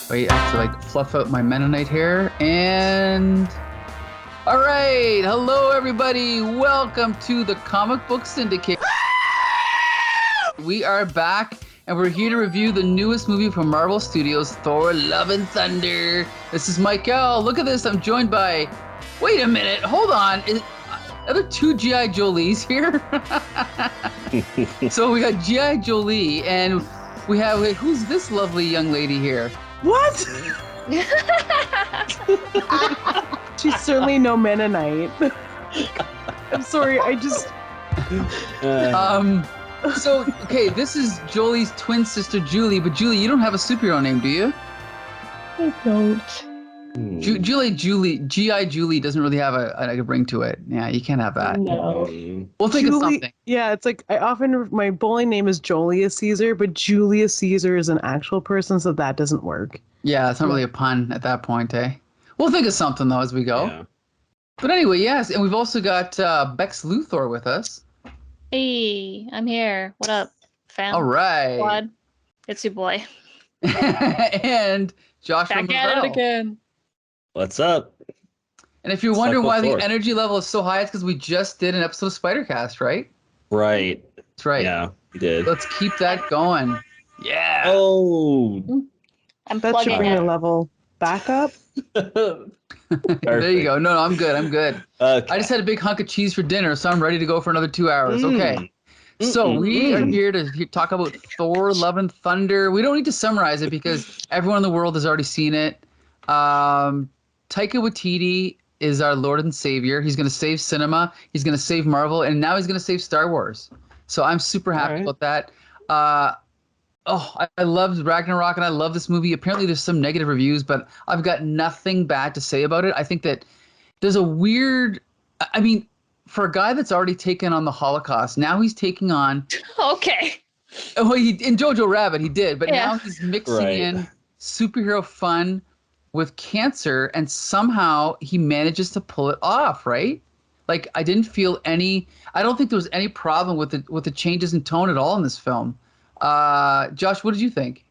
Wait, I have to like fluff out my Mennonite hair and... All right, hello everybody. Welcome to the Comic Book Syndicate. We are back and we're here to review the newest movie from Marvel Studios, Thor: Love and Thunder. This is Michael. Look at this. I'm joined by... Wait a minute. Hold on. Are there two G.I. Jolies here? So we got G.I. Jolie and we have... Wait, who's this lovely young lady here? What? She's certainly no Mennonite. I'm sorry, I just... So, okay, this is Jolie's twin sister, Julie, but Julie, you don't have a superhero name, do you? I don't. G.I. Julie doesn't really have a ring to it. Yeah, you can't have that. No. We'll think of something. Yeah, it's like, my bowling name is Julius Caesar, but Julius Caesar is an actual person, so that doesn't work. Yeah, it's not really a pun at that point, eh? We'll think of something, though, as we go. Yeah. But anyway, yes, and we've also got Bex Luthor with us. Hey, I'm here. What up, fam? All right. Squad? It's your boy. And Joshua Back at it Morrell. again. What's up? And if you're wondering why Cycle the energy level is so high, it's because we just did an episode of Spider-Cast, right? Right. That's right. Yeah, we did. Let's keep that going. Yeah. Oh. I'm That should plugging bring it. the level back up. There you go. No, I'm good. I'm good. Okay. I just had a big hunk of cheese for dinner, so I'm ready to go for another 2 hours. Mm. Okay. So we are here to talk about Thor: Love and Thunder. We don't need to summarize it because everyone in the world has already seen it. Taika Waititi is our Lord and Savior. He's going to save cinema. He's going to save Marvel, and now he's going to save Star Wars. So I'm super happy about that. I loved Ragnarok, and I love this movie. Apparently, there's some negative reviews, but I've got nothing bad to say about it. I think that there's a weird... I mean, for a guy that's already taken on the Holocaust, now he's taking on... Okay. Well, in Jojo Rabbit, he did, but Yeah. now he's mixing in superhero fun with cancer, and somehow he manages to pull it off, right? Like, I don't think there was any problem with the changes in tone at all in this film. Josh, what did you think?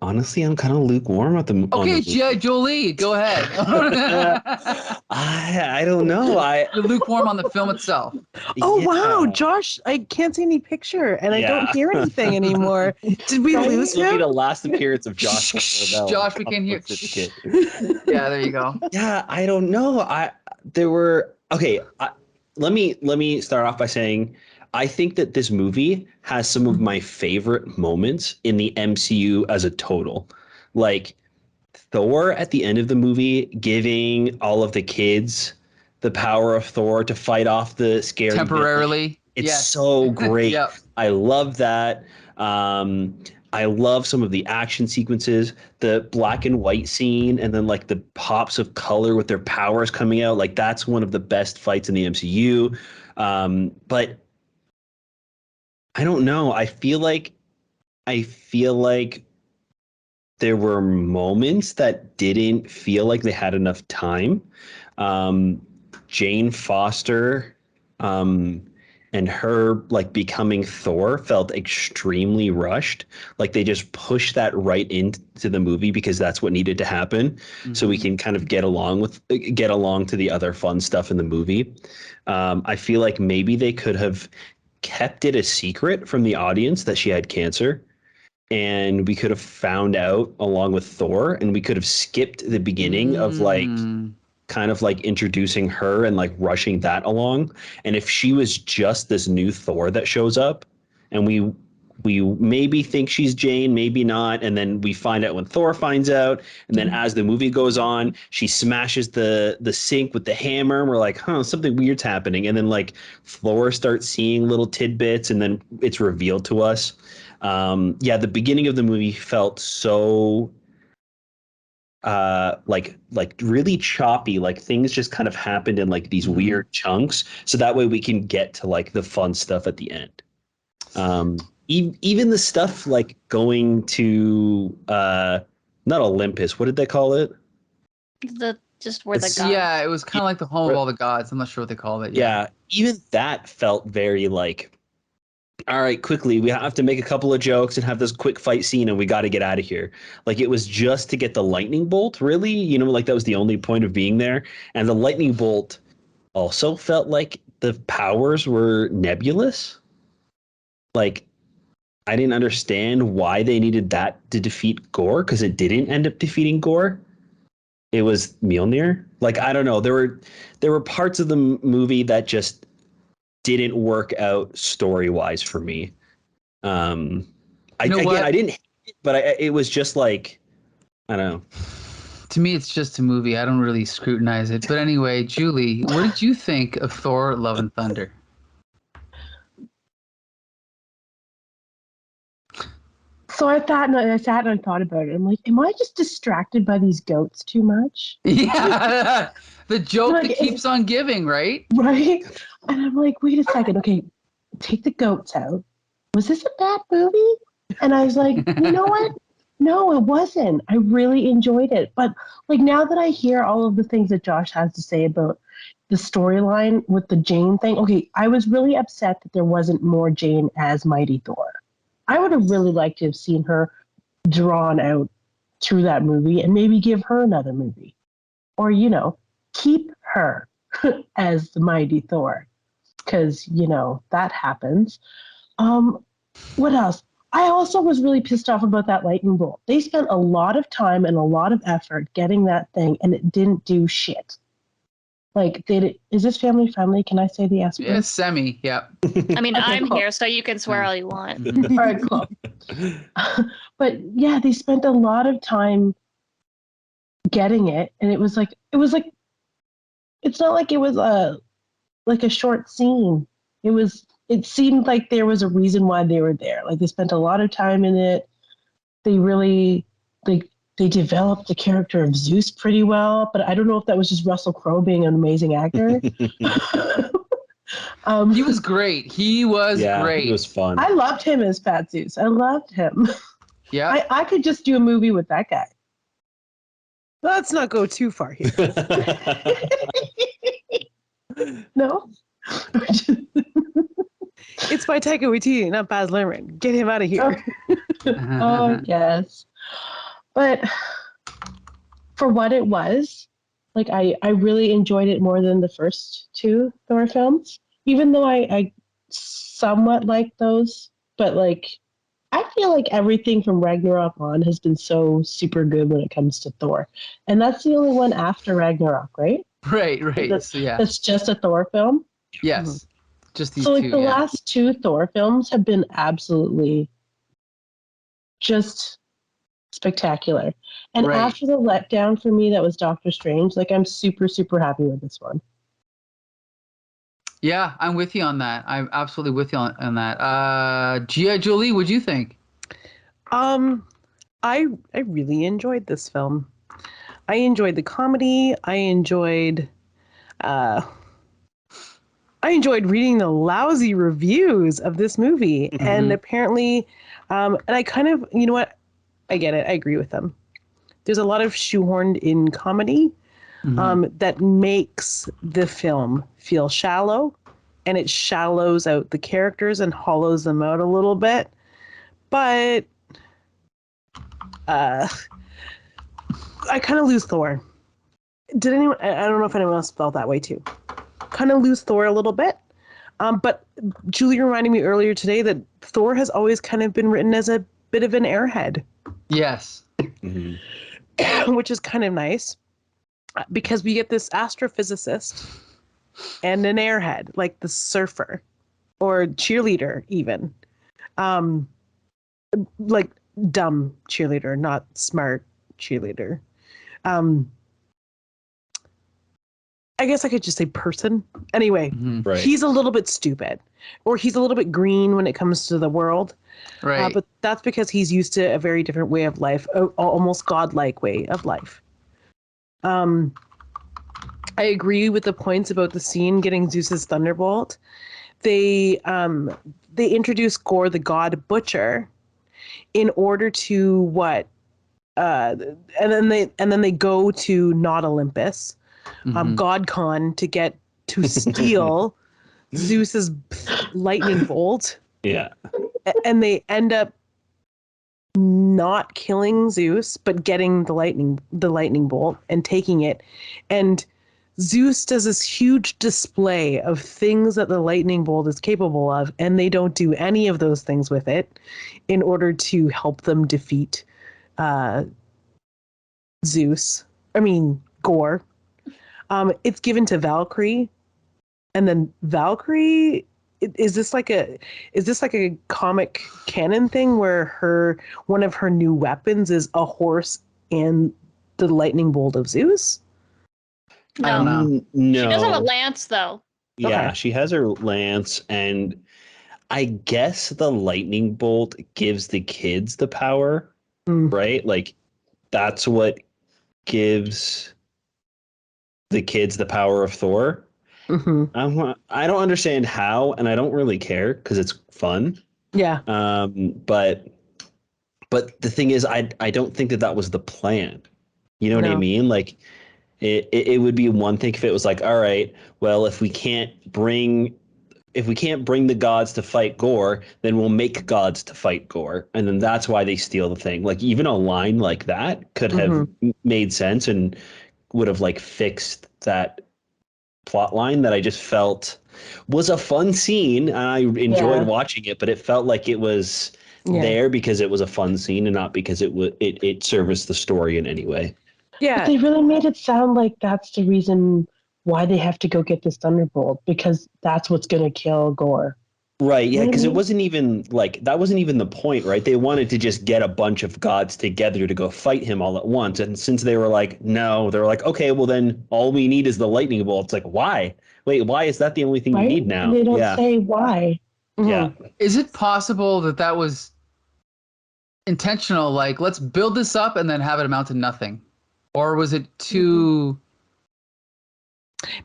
Honestly, I'm kind of lukewarm at the. Okay, G.I. Jolie, go ahead. I don't know. You're lukewarm on the film itself. Oh, Yeah. wow, Josh, I can't see any picture, and I don't hear anything anymore. Did we lose This will be him? the last appearance of Josh. Josh, we can hear. Yeah, there you go. Yeah, I don't know. Let me start off by saying I think that this movie has some of my favorite moments in the MCU as a total. Like Thor at the end of the movie giving all of the kids the power of Thor to fight off the scary Temporarily. It's Yes. so great. Yep. I love that. I love some of the action sequences, the black and white scene, and then like the pops of color with their powers coming out. Like that's one of the best fights in the MCU. But I don't know. I feel like there were moments that didn't feel like they had enough time. Jane Foster, and her like becoming Thor felt extremely rushed. Like they just pushed that right into the movie because that's what needed to happen. So we can kind of get along to the other fun stuff in the movie. I feel like maybe they could have kept it a secret from the audience that she had cancer, and we could have found out along with Thor, and we could have skipped the beginning of like kind of like introducing her and like rushing that along. And if she was just this new Thor that shows up and we maybe think she's Jane, maybe not, and then we find out when Thor finds out, and then as the movie goes on, she smashes the sink with the hammer, and we're like, something weird's happening. And then like Thor starts seeing little tidbits, and then it's revealed to us. The beginning of the movie felt so like really choppy, like things just kind of happened in like these weird chunks, so that way we can get to like the fun stuff at the end. Even the stuff like going to not Olympus, what did they call it? Just where the god. Yeah, it was kind of like the home of all the gods. I'm not sure what they called it. Yeah, even that felt very like all right, quickly, we have to make a couple of jokes and have this quick fight scene, and we got to get out of here. Like, it was just to get the lightning bolt, really? You know, like that was the only point of being there. And the lightning bolt also felt like the powers were nebulous. Like, I didn't understand why they needed that to defeat Gore, because it didn't end up defeating Gore. It was Mjolnir. Like, I don't know. There were parts of the movie that just didn't work out story-wise for me. I didn't hate it, but it was just like, I don't know. To me, it's just a movie. I don't really scrutinize it. But anyway, Julie, what did you think of Thor: Love and Thunder? So I sat and I thought about it. I'm like, am I just distracted by these goats too much? Yeah, the joke Like, that keeps on giving, right? Right? And I'm like, wait a second. Okay, take the goats out. Was this a bad movie? And I was like, you know what? No, it wasn't. I really enjoyed it. But like now that I hear all of the things that Josh has to say about the storyline with the Jane thing, okay, I was really upset that there wasn't more Jane as Mighty Thor. I would have really liked to have seen her drawn out through that movie and maybe give her another movie. Or, you know, keep her as the Mighty Thor. Because, you know, that happens. What else? I also was really pissed off about that lightning bolt. They spent a lot of time and a lot of effort getting that thing, and it didn't do shit. Like, is this family friendly? Can I say the S word? Yeah, semi. Yeah. I mean, Okay, I'm cool. here, so you can swear all you want. All right, cool. But yeah, they spent a lot of time getting it, and it was like it's not like it was a short scene. It seemed like there was a reason why they were there. Like they spent a lot of time in it. They really they developed the character of Zeus pretty well, but I don't know if that was just Russell Crowe being an amazing actor. He was great. He was great. It was fun. I loved him as Fat Zeus. I loved him. Yeah. I could just do a movie with that guy. Let's not go too far here. No? It's by Taika Waititi, not Baz Luhrmann. Get him out of here. Oh, yes. But for what it was, like I really enjoyed it more than the first two Thor films, even though I somewhat like those. But like, I feel like everything from Ragnarok on has been so super good when it comes to Thor. And that's the only one after Ragnarok, right? Right. That's, So, yeah. That's just a Thor film. Yes. Just these So like two. the Yeah. last two Thor films have been absolutely just spectacular. And Right. after the letdown for me that was Doctor Strange, like I'm super, super happy with this one. Yeah, I'm with you on that. I'm absolutely with you on that. Gia, Julie, what'd you think? I really enjoyed this film. I enjoyed the comedy. I enjoyed reading the lousy reviews of this movie. Mm-hmm. And apparently, and I kind of, you know what? I get it. I agree with them. There's a lot of shoehorned in comedy that makes the film feel shallow, and it shallows out the characters and hollows them out a little bit. But I kind of lose Thor. Did anyone? I don't know if anyone else felt that way too. Kind of lose Thor a little bit. But Julie reminded me earlier today that Thor has always kind of been written as a bit of an airhead. Yes. Which is kind of nice because we get this astrophysicist and an airhead, like the surfer or cheerleader even. Like dumb cheerleader, not smart cheerleader. I guess I could just say person. Anyway, Right. He's a little bit stupid, or he's a little bit green when it comes to the world. Right. But that's because he's used to a very different way of life, almost godlike way of life. I agree with the points about the scene getting Zeus's thunderbolt. They introduce Gore the God Butcher in order to what? And then they go to not Olympus, GodCon, to get to steal Zeus's lightning bolt. Yeah. And they end up not killing Zeus, but getting the lightning bolt and taking it. And Zeus does this huge display of things that the lightning bolt is capable of, and they don't do any of those things with it in order to help them defeat Gore. It's given to Valkyrie, and then Valkyrie, is this like a comic canon thing where one of her new weapons is a horse and the lightning bolt of Zeus? I don't know. No. She does have a lance, though. Yeah, Okay. she has her lance, and I guess the lightning bolt gives the kids the power, right? Like, that's what gives the kids the power of Thor. Mm-hmm. I don't understand how, and I don't really care because it's fun. Yeah. But the thing is, I don't think that was the plan. You know what I No. mean? Like, it would be one thing if it was like, all right, well, if we can't bring the gods to fight Gore, then we'll make gods to fight Gore, and then that's why they steal the thing. Like, even a line like that could have made sense and would have like fixed that plot line that I just felt was a fun scene, and I enjoyed watching it, but it felt like it was there because it was a fun scene and not because it serviced the story in any way. Yeah. But they really made it sound like that's the reason why they have to go get this Thunderbolt, because that's what's going to kill Gore. Right, yeah, because Really? it wasn't even like that wasn't even the point, right? They wanted to just get a bunch of gods together to go fight him all at once. And since they were like, no, they were like, okay, well then all we need is the lightning bolt. It's like, why? Wait, why is that the only thing you Right? need now? And they don't Yeah. say why. Yeah. Is it possible that was intentional? Like, let's build this up and then have it amount to nothing? Or was it too...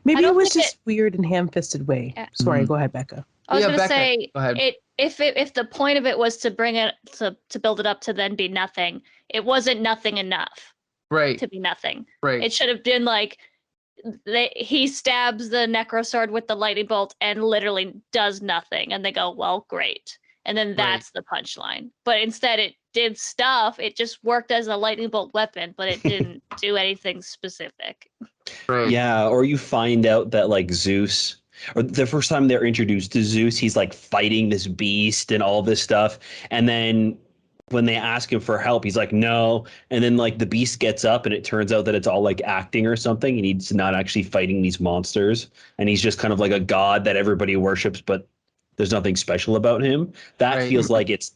Maybe I it don't was think just weird and ham-fisted way. Yeah. Sorry, go ahead, Becca. I was Yeah, going to Becca, say, go ahead. if the point of it was to bring it to build it up to then be nothing, it wasn't nothing enough Right, to be nothing. right. It should have been like he stabs the necrosword with the lightning bolt and literally does nothing, and they go, well, great, and then that's the punchline. But instead, it did stuff. It just worked as a lightning bolt weapon, but it didn't do anything specific. Right. Yeah, or you find out that like Zeus, or the first time they're introduced to Zeus, he's like fighting this beast and all this stuff. And then when they ask him for help, he's like, no. And then like the beast gets up and it turns out that it's all like acting or something. And he's not actually fighting these monsters. And he's just kind of like a god that everybody worships, but there's nothing special about him. That Right. feels like it's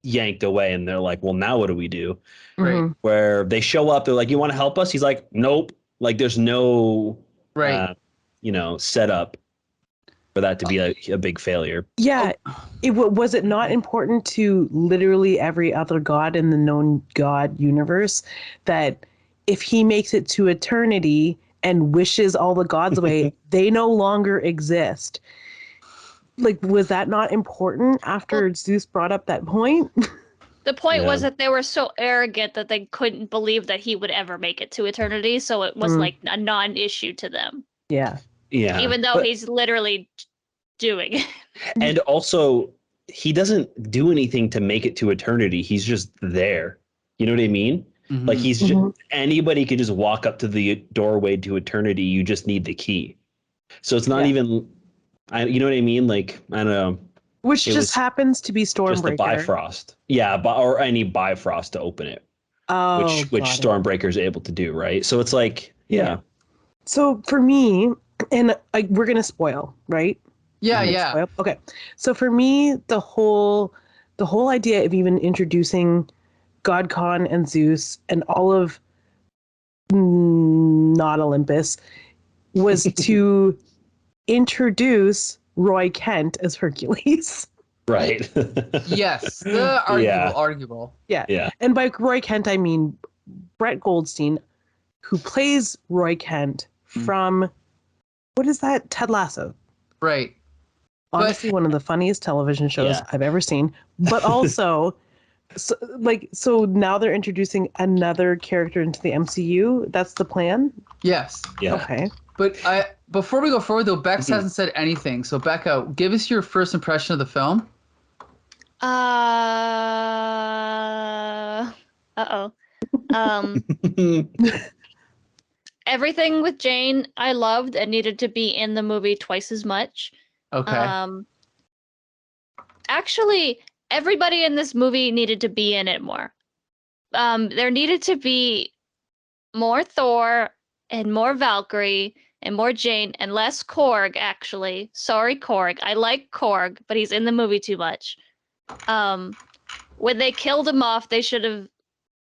yanked away. And they're like, well, now what do we do? Right. Mhm. Where they show up, they're like, you want to help us? He's like, nope. Like there's no, Right. setup for that to be a big failure. Yeah. Was it not important to literally every other god in the known god universe that if he makes it to eternity and wishes all the gods away, they no longer exist? Like, was that not important after Zeus brought up that point? The point was Yeah. that they were so arrogant that they couldn't believe that he would ever make it to eternity, so it was like a non-issue to them. Yeah. Yeah. Even though but- he's literally doing it. and also he doesn't do anything to make it to eternity. He's just there. You know what I mean? Mhm. Like he's just, anybody could just walk up to the doorway to eternity. You just need the key. So it's not even, you know what I mean? Like, I don't know. Which It just was happens to be Just the Stormbreaker. Bifrost. Yeah, or any Bifrost to open it, Oh, which got it. Stormbreaker is able to do, right? So it's like, yeah. So for me, and we're gonna spoil, right? Yeah, We're gonna yeah. spoil? Okay. So for me, the whole idea of even introducing God Khan and Zeus and all of not Olympus was to introduce Roy Kent as Hercules. Right. Yes. Arguable. Yeah. Arguable. Yeah. And by Roy Kent, I mean Brett Goldstein, who plays Roy Kent from, what is that? Ted Lasso. Right. Honestly, one of the funniest television shows Yeah. I've ever seen. But also, so now they're introducing another character into the MCU. That's the plan? Yes. Yeah. Okay. But before we go forward, though, Bex hasn't said anything. So, Becca, give us your first impression of the film. Uh-oh. Um, everything with Jane I loved and needed to be in the movie twice as much. Okay. Actually, everybody in this movie needed to be in it more. There needed to be more Thor and more Valkyrie and more Jane and less Korg, actually. Sorry, Korg. I like Korg, but he's in the movie too much. When they killed him off, they should have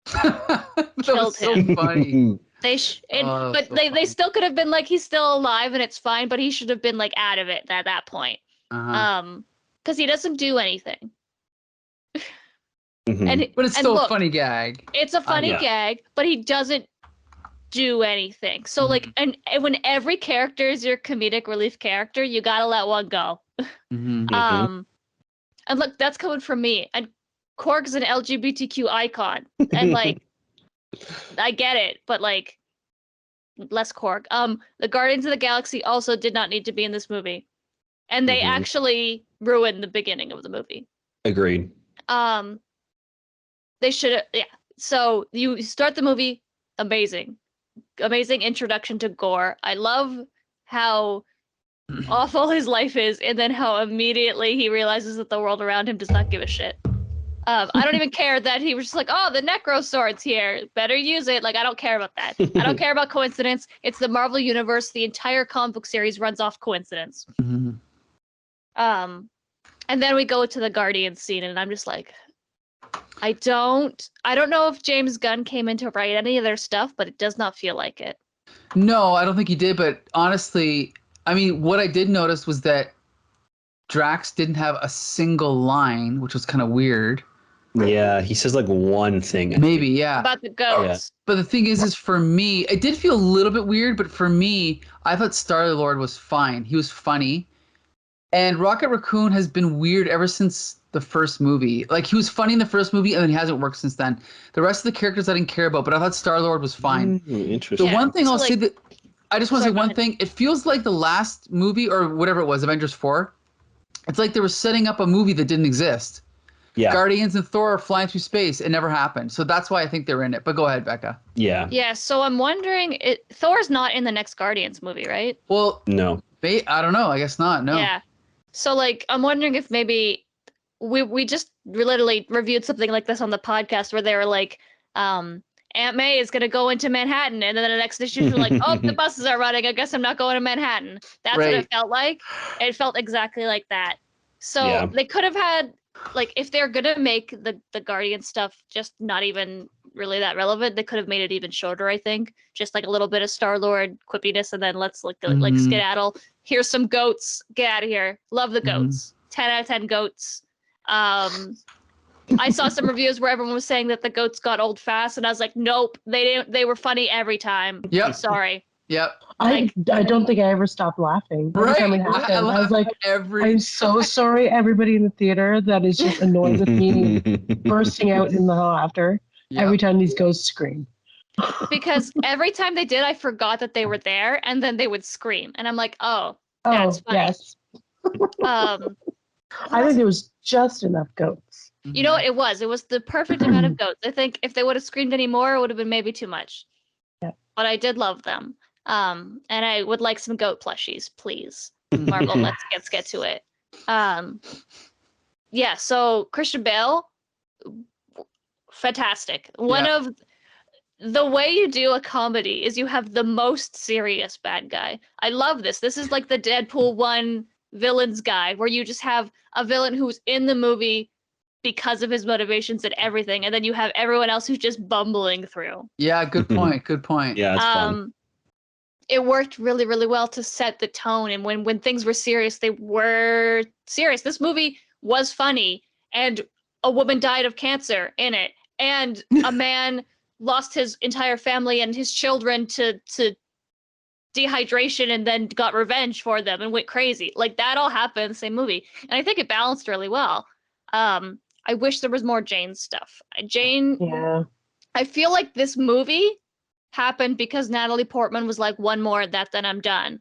That was killed so him. funny. They they still could have been like, he's still alive and it's fine, but he should have been like out of it at that point. Because he doesn't do anything. And But it's still look, a funny gag. it's a funny Yeah. gag, but he doesn't do anything. So like, and when every character is your comedic relief character, you gotta let one go. And look, that's coming from me. And Korg's an LGBTQ icon, and like, I get it, but like, less Korg. The Guardians of the Galaxy also did not need to be in this movie, and they actually ruined the beginning of the movie. Agreed. They should have, yeah. So you start the movie, amazing introduction to Gore. I love how awful his life is, and then how immediately he realizes that the world around him does not give a shit. I don't even care that he was just like, oh, the Necro Sword's here. Better use it. Like, I don't care about that. I don't care about coincidence. It's the Marvel Universe. The entire comic book series runs off coincidence. And then we go to the Guardian scene, and I'm just like, I don't know if James Gunn came in to write any of their stuff, but it does not feel like it. No, I don't think he did. But honestly, I mean, what I did notice was that Drax didn't have a single line, which was kind of weird. Yeah, he says like one thing. Maybe, yeah. About the goats. But the thing is for me, it did feel a little bit weird, but for me, I thought Star-Lord was fine. He was funny. And Rocket Raccoon has been weird ever since the first movie. Like, he was funny in the first movie, and then he hasn't worked since then. The rest of the characters I didn't care about, but I thought Star-Lord was fine. Interesting. The one thing I'll so, say that I just want to say go one ahead. thing. It feels like the last movie, or whatever it was, Avengers 4, it's like they were setting up a movie that didn't exist. Yeah. Guardians and Thor are flying through space. It never happened. So that's why I think they're in it. But go ahead, Becca. Yeah. Yeah, so I'm wondering, Thor's not in the next Guardians movie, right? Well, No. I don't know. I guess not. No. Yeah. So like, I'm wondering if maybe we just literally reviewed something like this on the podcast where they were like, Aunt May is gonna go into Manhattan, and then the next issue they're like, oh, the buses are running. I guess I'm not going to Manhattan. That's what it felt like. It felt exactly like that. So they could have had, like, if they're gonna make the Guardian stuff just not even really that relevant, they could have made it even shorter. I think just like a little bit of Star-Lord quippiness, and then let's like skedaddle. Here's some goats. Get out of here. Love the goats. 10 out of 10 goats. I saw some reviews where everyone was saying that the goats got old fast, and I was like, nope, they didn't. They were funny every time. Yep. Sorry. Yep. I don't think I ever stopped laughing. Every time it happened, I was like, I'm so sorry, everybody in the theater that is just annoyed with me bursting out in the laughter every time these ghosts scream. Because every time they did, I forgot that they were there, and then they would scream, and I'm like, oh, that's funny. Yes. I I think there was just enough goats. You know what it was? It was the perfect amount of goats. I think if they would have screamed any more, it would have been maybe too much. Yeah. But I did love them. And I would like some goat plushies, please. Marvel, let's get to it. Yeah, so Christian Bale, fantastic. One of the way you do a comedy is you have the most serious bad guy. I love this. This is like the Deadpool 1 villains guy, where you just have a villain who's in the movie because of his motivations and everything, and then you have everyone else who's just bumbling through. Yeah, good point. Good point. Yeah, it's fun. It worked really, really well to set the tone, and when things were serious, they were serious. This movie was funny, and a woman died of cancer in it, and a man lost his entire family and his children to dehydration, and then got revenge for them and went crazy. Like, that all happened in the same movie, and I think it balanced really well. I wish there was more Jane stuff. Yeah. I feel like this movie happened because Natalie Portman was like, one more of that, then I'm done.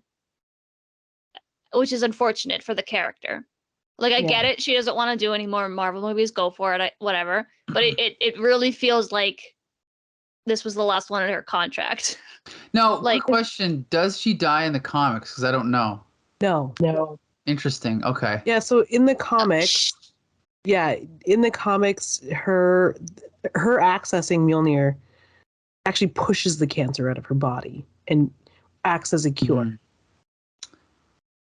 Which is unfortunate for the character. Like, I get it. She doesn't want to do any more Marvel movies. Go for it. Whatever. But it really feels like this was the last one in her contract. Now, Like- quick question: does she die in the comics? Because I don't know. No. Interesting. Okay. Yeah, so in the comics, her accessing Mjolnir actually pushes the cancer out of her body and acts as a cure. Mhm.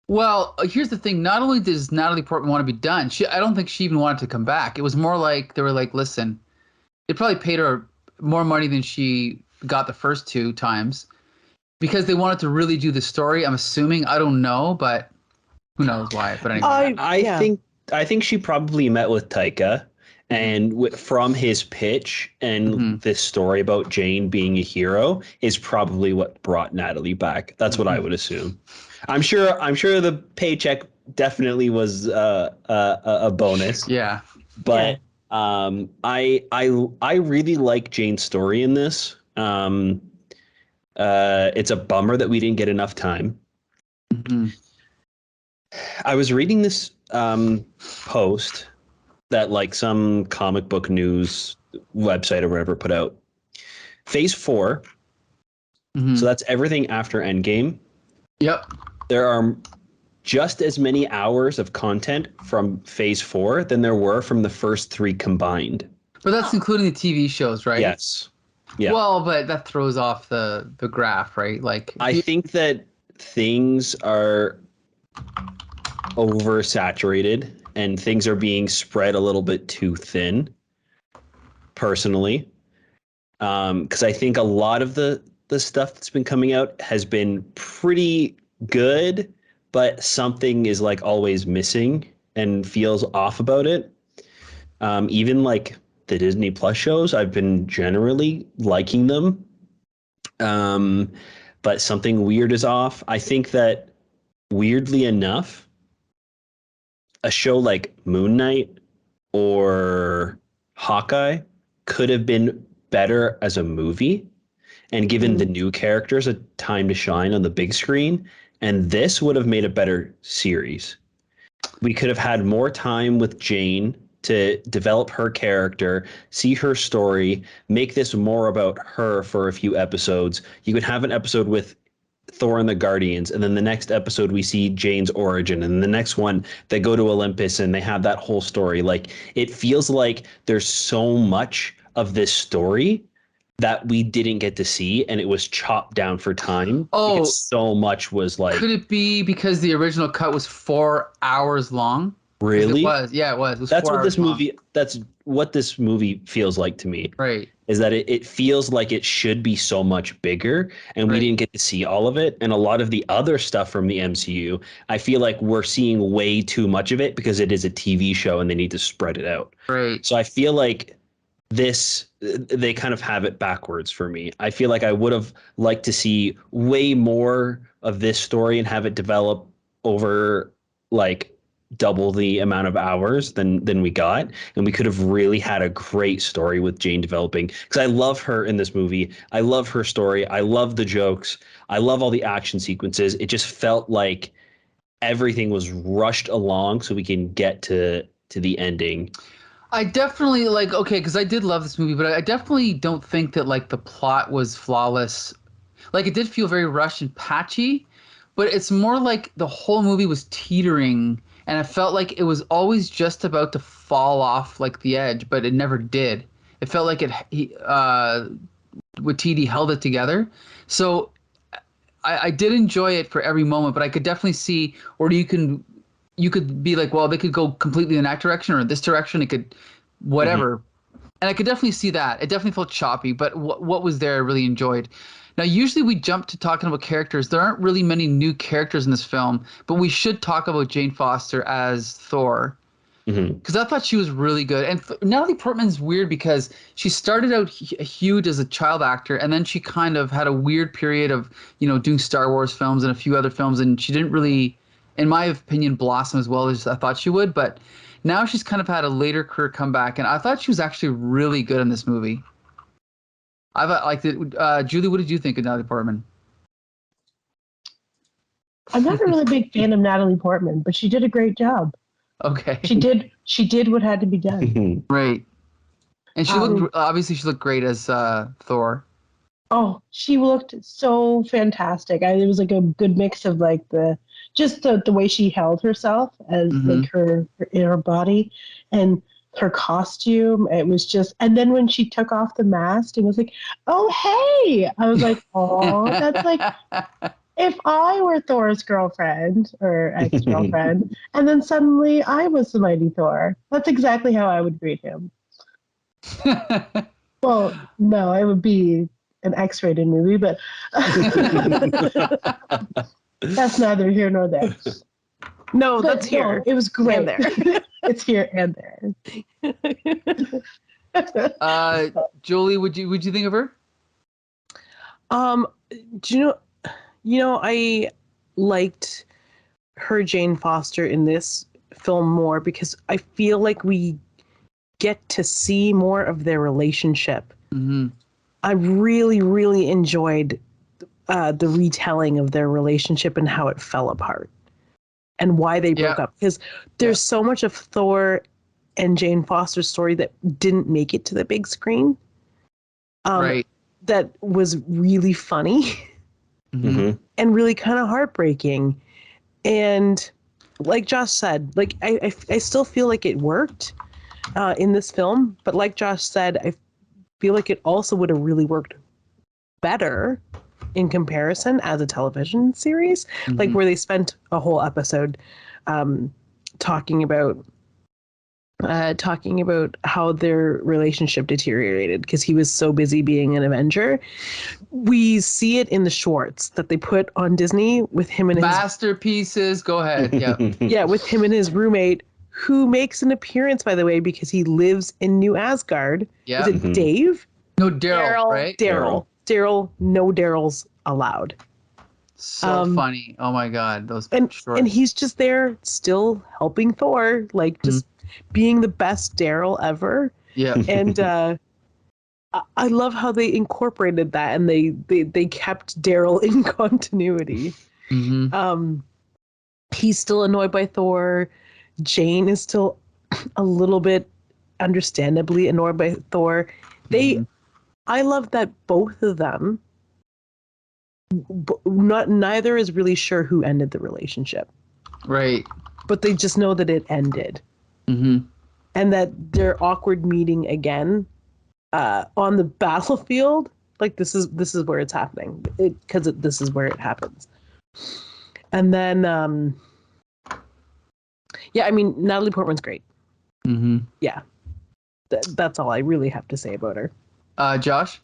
Well, here's the thing. Not only does Natalie Portman want to be done, I don't think she even wanted to come back. It was more like they were like, listen, they probably paid her more money than she got the first 2 times because they wanted to really do the story. I'm assuming. I don't know, but who knows why. But anyway. I think she probably met with Taika, and from his pitch and this story about Jane being a hero is probably what brought Natalie back. That's what I would assume. I'm sure the paycheck definitely was a bonus. Yeah. But I really like Jane's story in this. It's a bummer that we didn't get enough time. Mm-hmm. I was reading this post that like some comic book news website or whatever put out. Phase 4. Mm-hmm. So that's everything after Endgame. Yep. There are just as many hours of content from Phase 4 than there were from the first 3 combined. But that's including the TV shows, right? Yes. Yeah. Well, but that throws off the graph, right? Like, I think that things are oversaturated and things are being spread a little bit too thin, personally. Because I think a lot of the stuff that's been coming out has been pretty good, but something is like always missing and feels off about it. Even like the Disney Plus shows, I've been generally liking them. But something weird is off. I think that weirdly enough, a show like Moon Knight or Hawkeye could have been better as a movie and given the new characters a time to shine on the big screen. And this would have made a better series. We could have had more time with Jane to develop her character, see her story, make this more about her for a few episodes. You could have an episode with Thor and the Guardians, and then the next episode we see Jane's origin, and the next one they go to Olympus and they have that whole story. Like, it feels like there's so much of this story that we didn't get to see, and it was chopped down for time. Oh, because so much was like. Could it be because the original cut was 4 hours long? Really? It was. Yeah, it was. It was That's 4 what this hours movie. That's what this movie feels like to me. Right. Is that it feels like it should be so much bigger, and we Right. didn't get to see all of it. And a lot of the other stuff from the MCU, I feel like we're seeing way too much of it because it is a TV show and they need to spread it out. Right. So I feel like they kind of have it backwards for me. I feel like I would have liked to see way more of this story and have it develop over like double the amount of hours than we got, and we could have really had a great story with Jane developing, because I love her in this movie. I love her story. I love the jokes. I love all the action sequences. It just felt like everything was rushed along so we can get to the ending. I definitely because I did love this movie, but I definitely don't think that like the plot was flawless. Like, it did feel very rushed and patchy, but it's more like the whole movie was teetering. And I felt like it was always just about to fall off like the edge, but it never did. It felt like Waititi held it together. So I did enjoy it for every moment, but I could definitely see, or you could be like, well, they could go completely in that direction or in this direction. It could, whatever. And I could definitely see that. It definitely felt choppy, but what was there I really enjoyed. Now, usually we jump to talking about characters. There aren't really many new characters in this film, but we should talk about Jane Foster as Thor, because I thought she was really good. And Natalie Portman's weird because she started out huge as a child actor, and then she kind of had a weird period of, doing Star Wars films and a few other films, and she didn't really, in my opinion, blossom as well as I thought she would. But now she's kind of had a later career comeback, and I thought she was actually really good in this movie. I liked it. Julie, what did you think of Natalie Portman? I'm not a really big fan of Natalie Portman, but she did a great job. Okay. She did what had to be done. Right. And she looked obviously she looked great as Thor. Oh, she looked so fantastic. It was like a good mix of like the way she held herself as like her in her body and her costume. It was just, and then when she took off the mask, it was like, oh hey! I was like, oh, that's like if I were Thor's girlfriend or ex-girlfriend, and then suddenly I was the mighty Thor. That's exactly how I would greet him. Well, no, it would be an X-rated movie, but that's neither here nor there. No, that's here. No, it was great. And there. It's here and there. Julie, would you think of her? Do you know, I liked her Jane Foster in this film more because I feel like we get to see more of their relationship. Mm-hmm. I really, really enjoyed the retelling of their relationship and how it fell apart and why they broke up. Because there's so much of Thor and Jane Foster's story that didn't make it to the big screen. Right. That was really funny and really kind of heartbreaking. And like Josh said, like I still feel like it worked in this film. But like Josh said, I feel like it also would have really worked better in comparison as a television series, like where they spent a whole episode talking about how their relationship deteriorated because he was so busy being an Avenger. We see it in the shorts that they put on Disney with him and masterpieces. Go ahead. Yeah. With him and his roommate, who makes an appearance, by the way, because he lives in New Asgard. Yeah. Is it Dave? No, Daryl, right? Daryl. No Daryls allowed. So funny. Oh my God. Those shorts. And he's just there still helping Thor, like just being the best Daryl ever. Yeah. And I love how they incorporated that and they kept Daryl in continuity. He's still annoyed by Thor. Jane is still a little bit understandably annoyed by Thor. I love that both of them, neither is really sure who ended the relationship. Right. But they just know that it ended. And that their awkward meeting again on the battlefield, like this is where it's happening. This is where it happens. And then, I mean, Natalie Portman's great. Yeah. That's all I really have to say about her. Josh?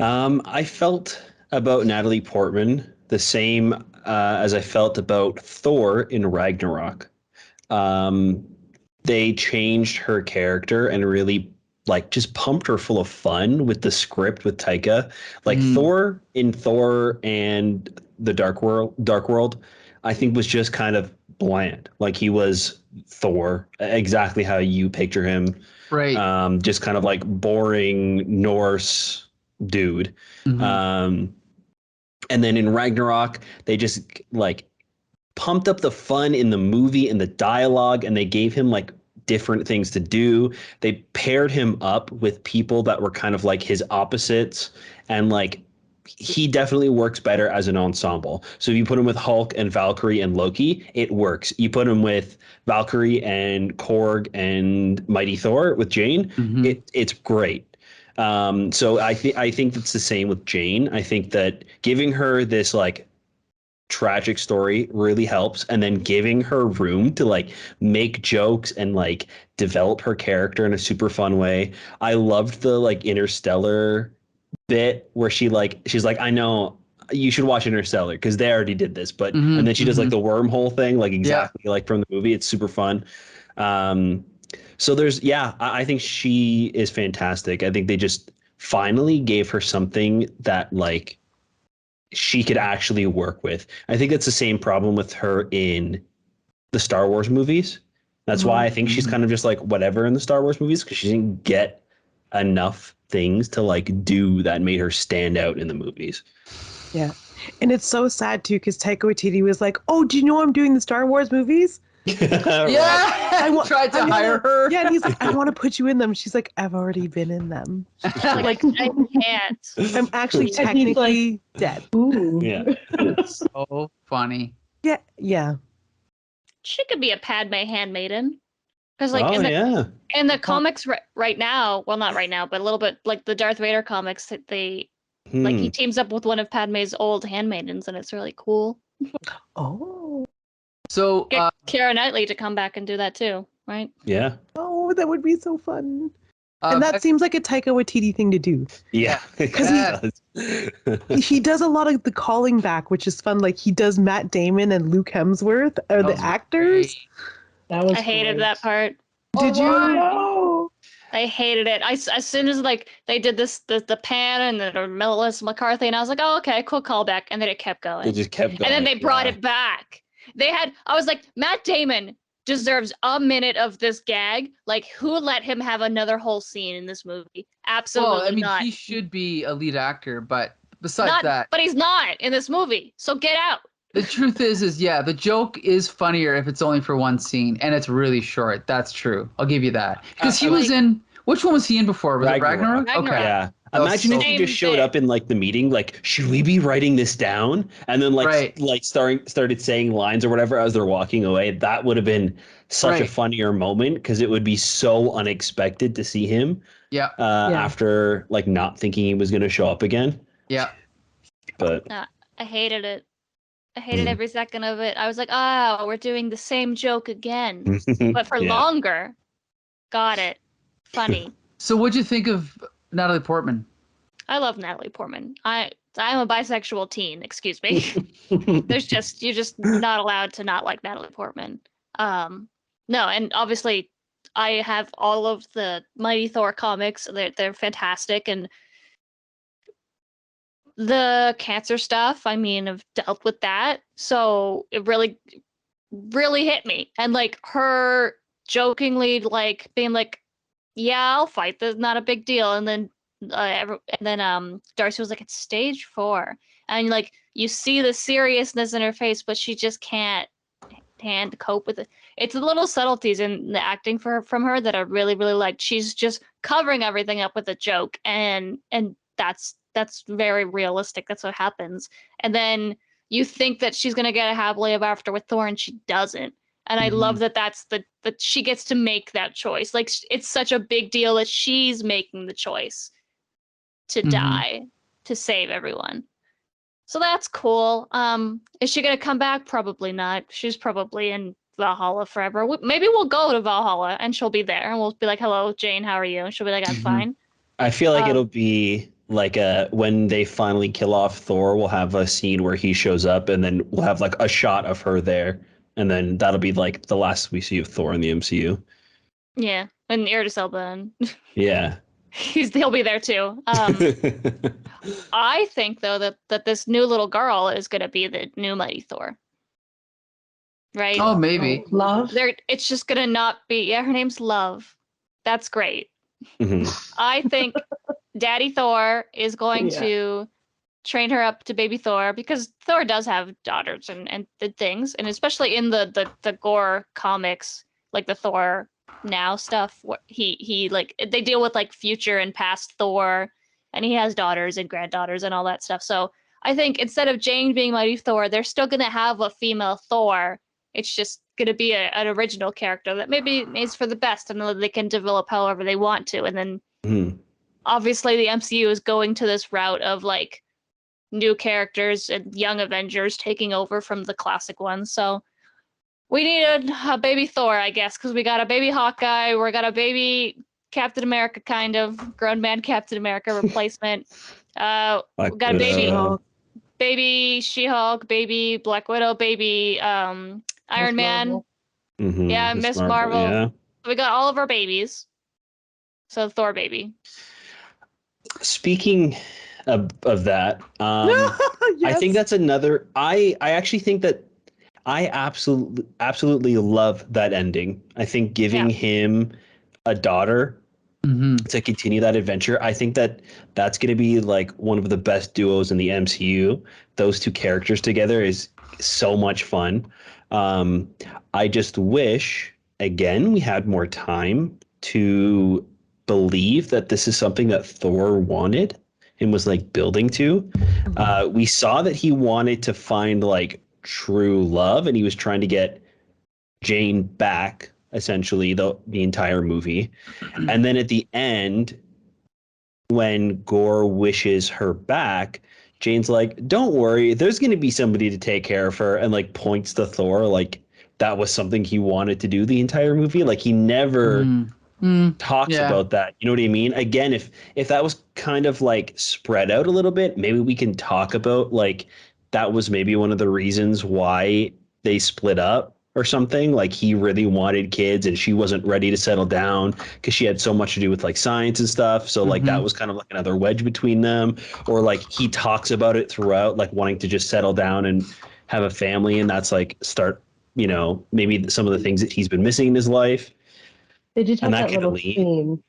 I felt about Natalie Portman the same as I felt about Thor in Ragnarok. They changed her character and really like just pumped her full of fun with the script with Taika. Like Thor and the Dark World, I think was just kind of bland. Like he was Thor, exactly how you picture him. Right. Just kind of like boring Norse dude. And then in Ragnarok, they just like pumped up the fun in the movie and the dialogue, and they gave him like different things to do. They paired him up with people that were kind of like his opposites, and like he definitely works better as an ensemble. So if you put him with Hulk and Valkyrie and Loki, it works. You put him with Valkyrie and Korg and Mighty Thor with Jane, it's great. So I think that's the same with Jane. I think that giving her this like tragic story really helps, and then giving her room to like make jokes and like develop her character in a super fun way. I loved the like Interstellar bit where she's like, I know you should watch Interstellar because they already did this, but and then she does like the wormhole thing, like exactly like from the movie. It's super fun. So there's I think she is fantastic. I think they just finally gave her something that like she could actually work with. I think it's the same problem with her in the Star Wars movies. That's why I think she's kind of just like whatever in the Star Wars movies, because she didn't get enough things to like do that made her stand out in the movies. Yeah. And it's so sad too, because Taika Waititi was like, oh, do you know I'm doing the Star Wars movies? Yeah, tried to hire her. Yeah, and he's like, I want to put you in them. She's like, I've already been in them. Like, I can't. I'm actually And he's like- technically dead. Ooh. Yeah. So funny. Yeah. She could be a Padme handmaiden. Because like Oh yeah. in the comics right now, well, not right now, but a little bit like the Darth Vader comics, that they like he teams up with one of Padme's old handmaidens, and it's really cool. Oh. So Get Keira Knightley to come back and do that too, right? Yeah. Oh, that would be so fun. And that seems like a Taika Waititi thing to do. Yeah. He does a lot of the calling back, which is fun. Like he does Matt Damon and Luke Hemsworth are the actors. That was I hated great. that part. Did you? No. I hated it. As soon as like they did this the pan and the Melissa McCarthy, and I was like, oh okay, cool callback, and then it kept going. They just kept going. And then they brought it back. I was like, Matt Damon deserves a minute of this gag. Like, who let him have another whole scene in this movie? Absolutely well, I mean, not. he should be a lead actor, but besides that, But he's not in this movie. So get out. the truth is yeah, the joke is funnier if it's only for one scene and it's really short. That's true. I'll give you that. Because he was in, which one was he in before? Was it Ragnarok? Ragnarok. Okay. Yeah. That was Imagine if so- you just showed up in like the meeting, like, should we be writing this down? And then started saying lines or whatever as they're walking away. That would have been such a funnier moment because it would be so unexpected to see him. Yeah. After like not thinking he was going to show up again. Yeah. But I hated it. I hated every second of it. I was like, oh, we're doing the same joke again, but for longer. Got it. Funny. So what'd you think of Natalie Portman? I love Natalie Portman. I'm a bisexual teen. Excuse me. You're just not allowed to not like Natalie Portman. No, and obviously, I have all of the Mighty Thor comics. They're fantastic, and the cancer stuff. I mean, I've dealt with that, so it really, really hit me. And like her jokingly like being like, "Yeah, I'll fight. That's not a big deal," and then. Darcy was like, it's stage 4, and like you see the seriousness in her face, but she just can't cope with it. It's the little subtleties in the acting from her that I really, really liked. She's just covering everything up with a joke, and that's very realistic. That's what happens. And then you think that she's gonna get a happily ever after with Thor, and she doesn't. And I love that that she gets to make that choice. Like it's such a big deal that she's making the choice to die to save everyone. So that's cool. Is she gonna come back? Probably not. She's probably in Valhalla forever. Maybe we'll go to Valhalla and she'll be there and we'll be like, hello, Jane, how are you? And she'll be like, I'm fine. I feel like it'll be like when they finally kill off Thor, we'll have a scene where he shows up and then we'll have like a shot of her there. And then that'll be like the last we see of Thor in the MCU. Yeah. And Idris Elba and Yeah. he'll be there too. I think though that this new little girl is gonna be the new Mighty Thor. Right? Oh, maybe. Love. It's just gonna not be her name's Love. That's great. I think Daddy Thor is going to train her up to baby Thor because Thor does have daughters and the things, and especially in the Gore comics, like the Thor Now stuff, he like they deal with like future and past Thor, and he has daughters and granddaughters and all that stuff. So I think instead of Jane being Mighty Thor, they're still gonna have a female Thor. It's just gonna be an original character that maybe is for the best, and they can develop however they want to. And then obviously the MCU is going to this route of like new characters and young Avengers taking over from the classic ones. So we need a baby Thor, I guess, because we got a baby Hawkeye, we got a baby Captain America, kind of grown man Captain America replacement. We got a baby She-Hulk, baby Black Widow, baby Iron Man. Yeah, Miss Marvel. Yeah. We got all of our babies. So Thor baby. Speaking of that, I think that's another. I actually think that I absolutely love that ending. I think giving him a daughter to continue that adventure, I think that's going to be like one of the best duos in the MCU. Those two characters together is so much fun. I just wish, again, we had more time to believe that this is something that Thor wanted and was like building to. We saw that he wanted to find like true love, and he was trying to get Jane back essentially the entire movie. And then at the end, when Gore wishes her back, Jane's like, "Don't worry, there's going to be somebody to take care of her," and like points to Thor like that was something he wanted to do the entire movie. Like he never talks about that. You know what I mean? Again, if that was kind of like spread out a little bit, maybe we can talk about like that was maybe one of the reasons why they split up or something. Like he really wanted kids and she wasn't ready to settle down because she had so much to do with like science and stuff. So like that was kind of like another wedge between them. Or like he talks about it throughout, like wanting to just settle down and have a family, and that's like start, you know, maybe some of the things that he's been missing in his life. They did have And that that little kinda lead- scene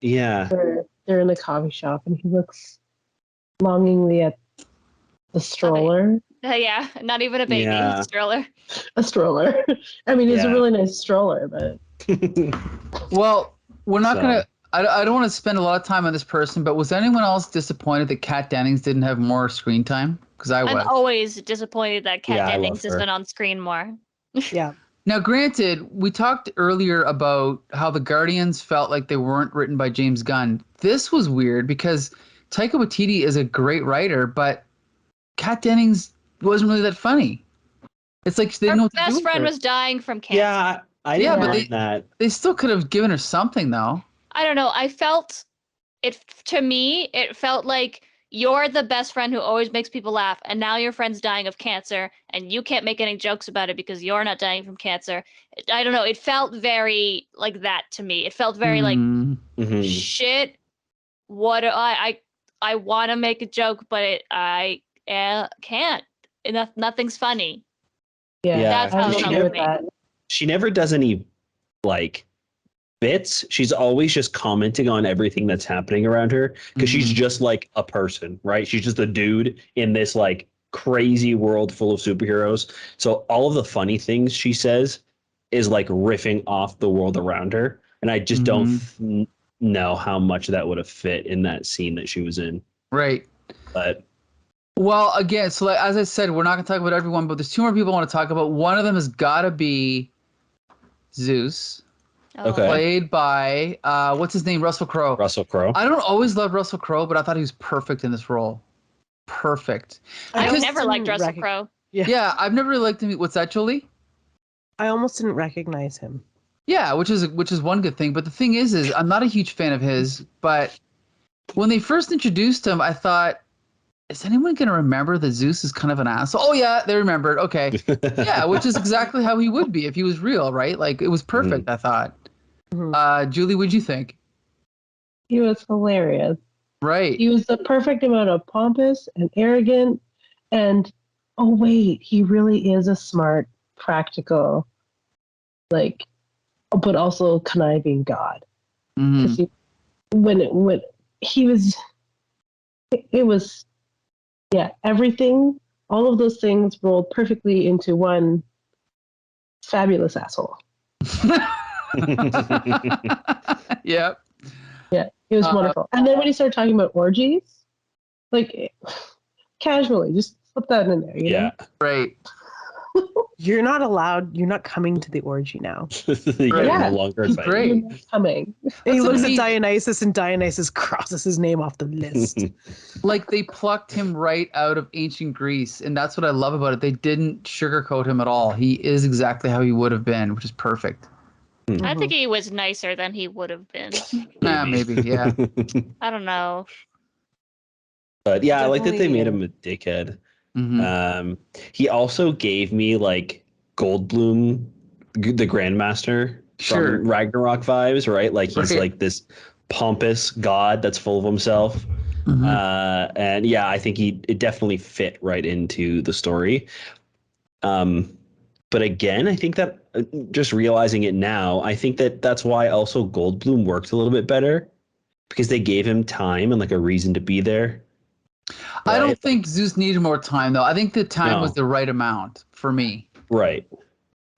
Yeah. where they're in the coffee shop and he looks longingly at the stroller. Yeah, not even a baby Yeah. stroller. A stroller. I mean, it's a Yeah. really nice stroller, but Well, we're not So- gonna. I don't want to spend a lot of time on this person, but was anyone else disappointed that Kat Dennings didn't have more screen time? Because I was. I'm always disappointed that Kat Yeah, I love Dennings has her. been on screen more. Yeah. Now, granted, we talked earlier about how the Guardians felt like they weren't written by James Gunn. This was weird because Taika Waititi is a great writer, but Kat Dennings wasn't really that funny. It's like they didn't know Her what to do best with friend her. was dying from cancer. Yeah, I Yeah, didn't but mind that. They still could have given her something, though. I don't know. I felt it, to me, it felt like you're the best friend who always makes people laugh, and now your friend's dying of cancer, and you can't make any jokes about it because you're not dying from cancer. I don't know. It felt very like that to me. It felt very like, Mhm. shit, what do I want to make a joke, but I can't. Nothing's funny. yeah, That's how I it agree felt with to me. that. She never does any like bits. She's always just commenting on everything that's happening around her because she's just like a person, right? She's just a dude in this like crazy world full of superheroes. So all of the funny things she says is like riffing off the world around her, and I just don't know how much that would have fit in that scene that she was in. Right. But Well, again, so like, as I said, we're not going to talk about everyone, but there's two more people I want to talk about. One of them has got to be Zeus, Okay. played by, what's his name? Russell Crowe. Russell Crowe. I don't always love Russell Crowe, but I thought he was perfect in this role. Perfect. I've Because- never liked Russell Crowe. Yeah, I've never really liked him. What's that, Julie? I almost didn't recognize him. Yeah, which is one good thing. But the thing is I'm not a huge fan of his. But when they first introduced him, I thought, is anyone going to remember that Zeus is kind of an asshole? Oh, yeah, they remembered. Okay. Yeah, which is exactly how he would be if he was real, right? Like, it was perfect, I thought. Julie, what'd you think? He was hilarious. Right. He was the perfect amount of pompous and arrogant, and oh wait, he really is a smart, practical, like, but also conniving god. Mhm. 'Cause when he was, it was, yeah, everything, all of those things rolled perfectly into one fabulous asshole. Yep. Yeah, it was wonderful. And then when he started talking about orgies, like casually, just slip that in there. You know? Right. You're not allowed. You're not coming to the orgy now. You're Yeah. no longer He's invited. great. You're not coming. He looks at amazing. Dionysus, and Dionysus crosses his name off the list. Like, they plucked him right out of ancient Greece. And that's what I love about it. They didn't sugarcoat him at all. He is exactly how he would have been, which is perfect. I think he was nicer than he would have been. Maybe, yeah. I don't know. But yeah, I like that they Definitely, made him a dickhead. Mhm. He also gave me like Goldblum, the Grandmaster Sure. from Ragnarok vibes, right? Like he's Right. like this pompous god that's full of himself. Mhm. And yeah, I think it definitely fit right into the story. But again, I think that just realizing it now, I think that that's why also Goldblum worked a little bit better because they gave him time and like a reason to be there. I don't Right? think Zeus needed more time, though. I think the time No. was the right amount for me. Right.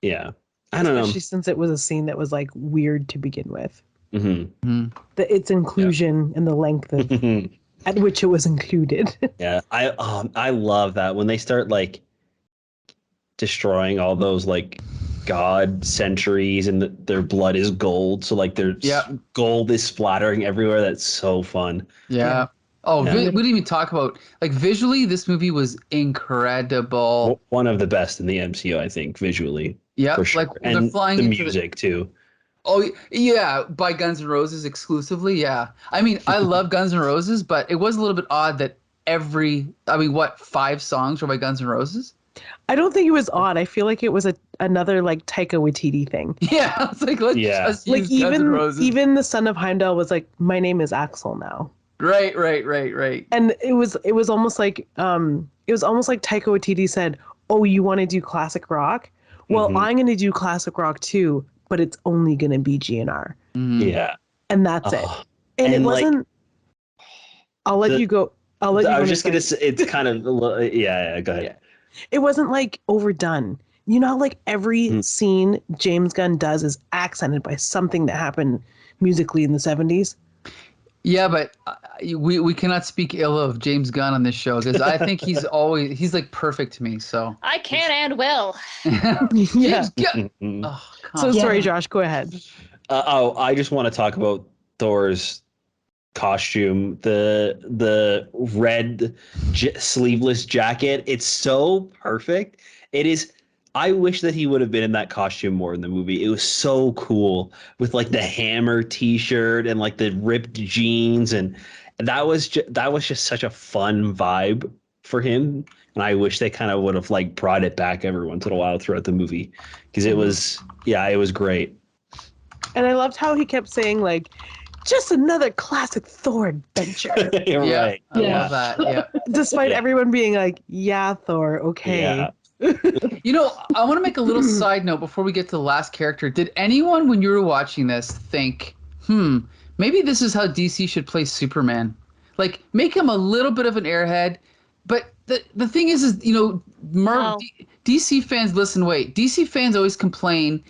Yeah. I don't Especially since it was a scene that was like weird to begin with. know. Its inclusion and the length of at which it was included. Yeah. I love that when they start like destroying all those like god centuries and their blood is gold, so like their gold is splattering everywhere. That's so fun. Yeah. Oh, Yeah. we didn't even talk about like visually. This movie was incredible. One of the best in the MCU, I think, visually. Yeah, For sure. like they're And flying the into music too. Oh yeah, by Guns N' Roses exclusively. Yeah, I mean I love Guns N' Roses, but it was a little bit odd that what 5 songs were by Guns N' Roses? I don't think it was odd. I feel like it was another like Taika Waititi thing. Yeah, it's like let's just use Like Guns N' Roses. even the son of Heimdall was like, my name is Axel now. Right. And it was almost like Taika Waititi said, "Oh, you want to do classic rock? Well, I'm going to do classic rock too, but it's only going to be GNR." Yeah. And that's it. And it wasn't. Like, I'll let you go. I was just gonna say it's kind of go ahead. Yeah. It wasn't like overdone. You know how like every scene James Gunn does is accented by something that happened musically in the 70s. Yeah, but we cannot speak ill of James Gunn on this show because I think he's like perfect to me. So I can and will. Yeah. Sorry, Josh, go ahead. I just want to talk about Thor's costume, the red sleeveless jacket. It's so perfect. It is. I wish that he would have been in that costume more in the movie. It was so cool with like the hammer T-shirt and like the ripped jeans, and that was just such a fun vibe for him. And I wish they kind of would have like brought it back every once in a while throughout the movie because it was great. And I loved how he kept saying like, just another classic Thor adventure. Right. I love that. Yeah. Despite everyone being like, yeah, Thor, okay. Yeah. You know, I want to make a little side note before we get to the last character. Did anyone, when you were watching this, think, maybe this is how DC should play Superman? Like, make him a little bit of an airhead. But the thing is you know, DC fans, wait. DC fans always complain,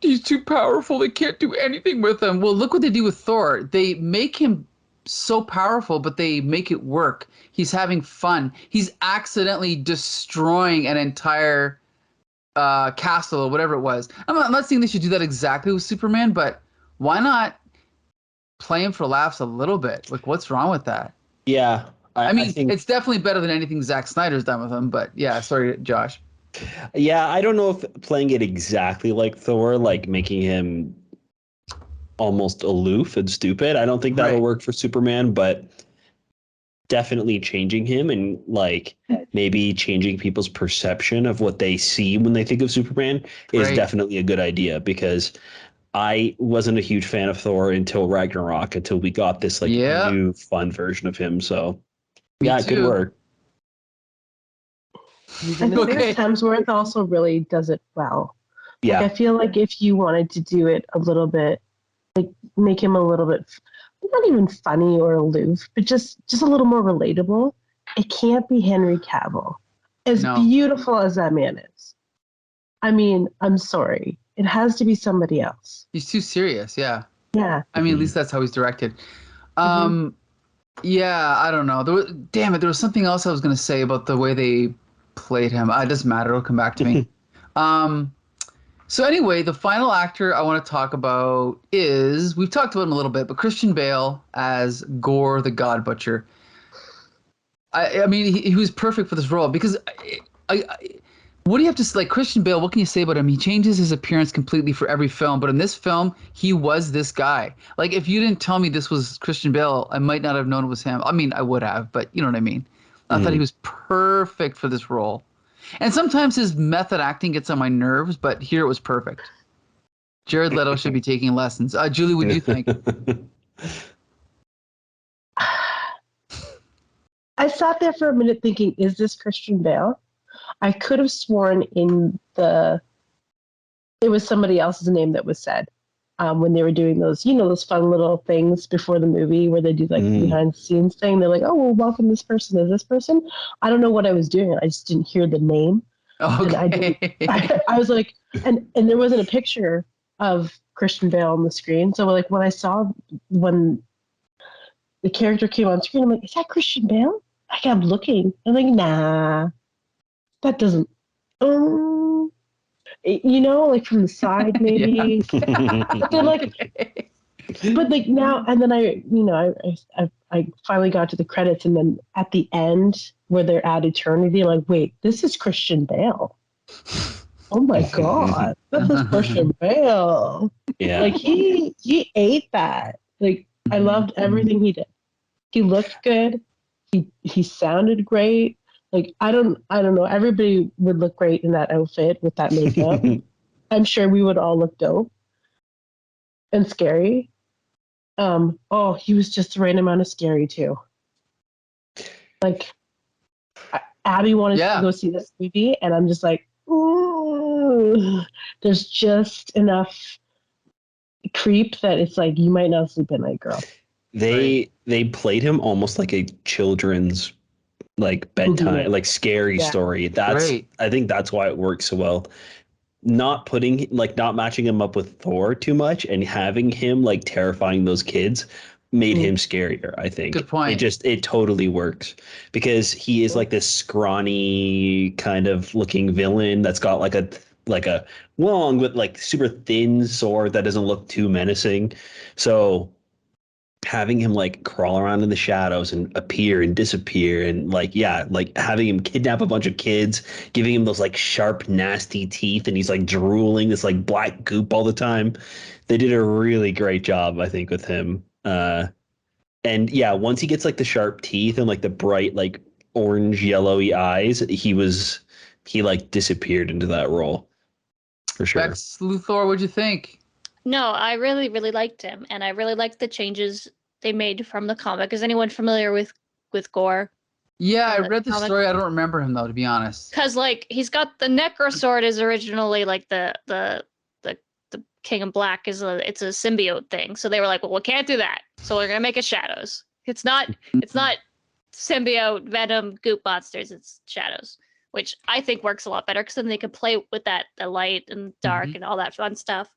he's too powerful. They can't do anything with him. Well, look what they do with Thor. They make him so powerful, but they make it work. He's having fun. He's accidentally destroying an entire castle or whatever it was. I'm not saying they should do that exactly with Superman, but why not play him for laughs a little bit? Like, what's wrong with that? Yeah. I think it's definitely better than anything Zack Snyder's done with him, but yeah, sorry, Josh. Yeah, I don't know if playing it exactly like Thor, like making him almost aloof and stupid, I don't think that'll work for Superman, but definitely changing him and like maybe changing people's perception of what they see when they think of Superman is definitely a good idea, because I wasn't a huge fan of Thor until Ragnarok, until we got this like new fun version of him. So good work. I think Hemsworth also really does it well. Yeah. Like, I feel like if you wanted to do it a little bit, like make him a little bit, not even funny or aloof, but just a little more relatable, it can't be Henry Cavill. As beautiful as that man is. I mean, I'm sorry. It has to be somebody else. He's too serious, yeah. Yeah. I mean, at least that's how he's directed. Yeah, I don't know. There was something else I was going to say about the way they played him. It doesn't matter. It'll come back to me. So anyway, the final actor I want to talk about is, we've talked about him a little bit, but Christian Bale as Gore the God Butcher. I mean, he was perfect for this role because what do you have to say? Like, Christian Bale, what can you say about him? He changes his appearance completely for every film, but in this film, he was this guy. Like, if you didn't tell me this was Christian Bale, I might not have known it was him. I mean, I would have, but you know what I mean? I thought he was perfect for this role. And sometimes his method acting gets on my nerves, but here it was perfect. Jared Leto should be taking lessons. Julie, what do you think? I sat there for a minute thinking, is this Christian Bale? I could have sworn it was somebody else's name that was said when they were doing those, those fun little things before the movie where they do like behind the scenes thing. They're like, oh, well, welcome this person as this person. I don't know what I was doing. I just didn't hear the name. Okay. I was like, and there wasn't a picture of Christian Bale on the screen. So like when the character came on screen, I'm like, is that Christian Bale? I kept looking. I'm like, nah, that doesn't. Like from the side maybe. But then like, but like now and then I finally got to the credits, and then at the end where they're at eternity, like, wait, this is Christian Bale. Oh my god, this is Christian Bale. Yeah. Like he ate that. Like I loved everything he did. He looked good. He sounded great. Like I don't know. Everybody would look great in that outfit with that makeup. I'm sure we would all look dope and scary. He was just the right amount of scary too. Like Abby wanted to go see this movie, and I'm just like, ooh, there's just enough creep that it's like you might not sleep at night, girl. They played him almost like a children's like bedtime, like scary story. That's I think that's why it works so well. Not matching him up with Thor too much and having him like terrifying those kids made him scarier, I think. Good point. It totally works because he is like this scrawny kind of looking villain that's got like a long but like super thin sword that doesn't look too menacing. So having him like crawl around in the shadows and appear and disappear and like having him kidnap a bunch of kids, giving him those like sharp nasty teeth, and he's like drooling this like black goop all the time. They did a really great job, I think, with him. And yeah, once he gets like the sharp teeth and like the bright like orange yellowy eyes, he like disappeared into that role for sure. Bex Luthor, what'd you think? No, I really, really liked him, and I really liked the changes they made from the comic. Is anyone familiar with Gore? Yeah, I read the story. I don't remember him though, to be honest. Because like he's got the Necro Sword is originally like the King of Black it's a symbiote thing. So they were like, well, we can't do that. So we're gonna make it shadows. It's not symbiote venom goop monsters. It's shadows, which I think works a lot better because then they can play with the light and dark and all that fun stuff.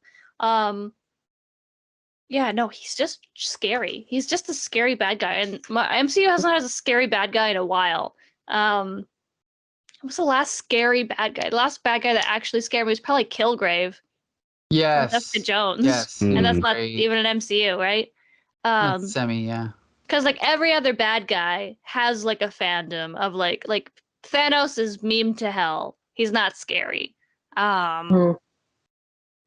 He's just scary. He's just a scary bad guy, and my MCU hasn't had a scary bad guy in a while. What was the last scary bad guy? The last bad guy that actually scared me was probably Kilgrave. Yes. Jessica Jones. Yes. And that's not even an MCU, right? Because like every other bad guy has like a fandom of like Thanos is meme to hell. He's not scary. Trying